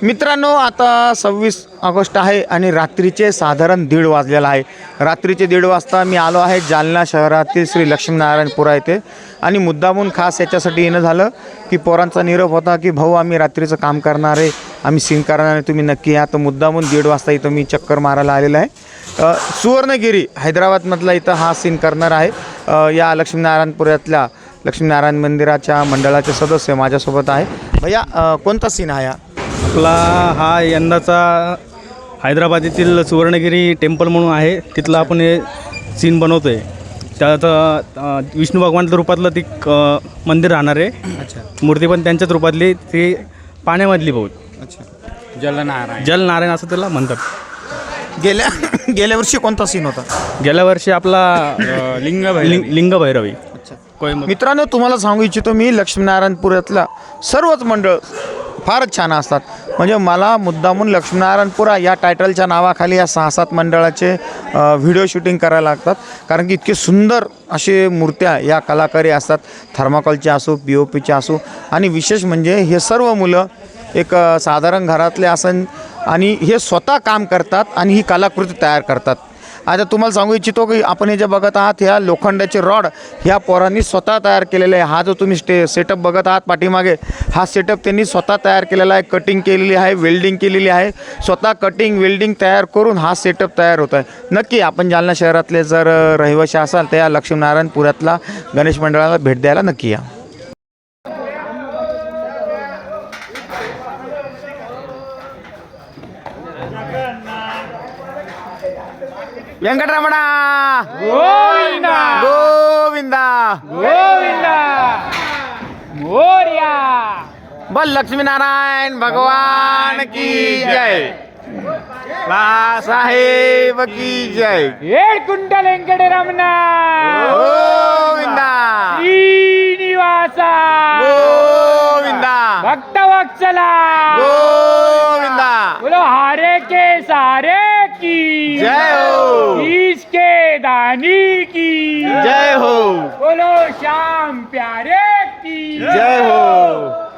मित्रांनो, आता 26 ऑगस्ट आहे आणि रात्रीचे साधारण 1:30 वाजलेला आहे. रात्रीचे 1:30 वाजता मी आलो आहे जालना शहरातील श्री लक्ष्मीनारायणपुरा येथे. आणि मुद्दामून खास याच्यासाठी येणं झालं की पोरांचा निरोप होता की भाऊ आम्ही रात्रीचं काम करणार आहे, आम्ही सीन करणार आहे, तुम्ही नक्की या. तर मुद्दामून 1:30 वाजता इथं मी चक्कर मारायला आलेला आहे. सुवर्णगिरी हैदराबादमधला इथं हा सीन करणार आहे. या लक्ष्मीनारायणपुऱ्यातल्या लक्ष्मीनारायण मंदिराच्या मंडळाचे सदस्य माझ्यासोबत आहे. भैया कोणता सीन आहे हा? आपला हा यंदाचा हैदराबाद येथील सुवर्णगिरी टेम्पल म्हणून आहे, तिथलं आपण हे सीन बनवतो आहे. त्यात विष्णू भगवानच्या रूपातलं ती मंदिर राहणार आहे. अच्छा मूर्ती पण त्यांच्याच रूपातली, ती पाण्यामधली बहुत. अच्छा. जलनारायण असं त्याला म्हणतात. गेल्या वर्षी कोणता सीन होता? गेल्या वर्षी आपला लिंग भैरवी. मित्रांनो, तुम्हाला सांगू इच्छितो मी लक्ष्मीनारायणपुरातला सर्वच मंडळ फारच छान असतात. म्हणजे मला मुद्दामून लक्ष्मीनारायणपुरा या टायटलच्या नावाखाली या 6-7 मंडळाचे व्हिडिओ शूटिंग करायला लागतात. कारण की इतके सुंदर असे मूर्त्या या कलाकारी असतात, थर्माकोलच्या असो, POPच्या असो. आणि विशेष म्हणजे हे सर्व मुलं एक साधारण घरातले असन आणि हे स्वतः काम करतात आणि ही कलाकृती तयार करतात. आता तुम्हाला सांगू इच्छितो की आपण हे जे बघत आहात, ह्या लोखंडाचे रॉड ह्या पोरांनी स्वतः तयार केलेले आहे. हा जो तुम्ही सेटअप बघत आहात पाठीमागे, हा सेटअप त्यांनी स्वतः तयार केलेला आहे. कटिंग केलेली आहे, वेल्डिंग केलेली आहे. स्वतः कटिंग वेल्डिंग तयार करून हा सेटअप तयार होत आहे. नक्की आपण जालना शहरातले जर रहिवासी असाल तर या लक्ष्मीनारायणपुरातला गणेश मंडळाला भेट द्यायला नक्की या. वेंकटरमणा गोविंदा गोविंदा गोविंदा मोरया. बोल लक्ष्मीनारायण भगवान की जय, साहेब की जय. कुंडल वेंकटरमणा गोविंदा श्रीनिवासा गोविंदा भक्तवत्सला गोविंदा. बोलो हारे के सारे की जय हो, इसके दानी की जय हो, बोलो श्याम प्यारे की जय हो.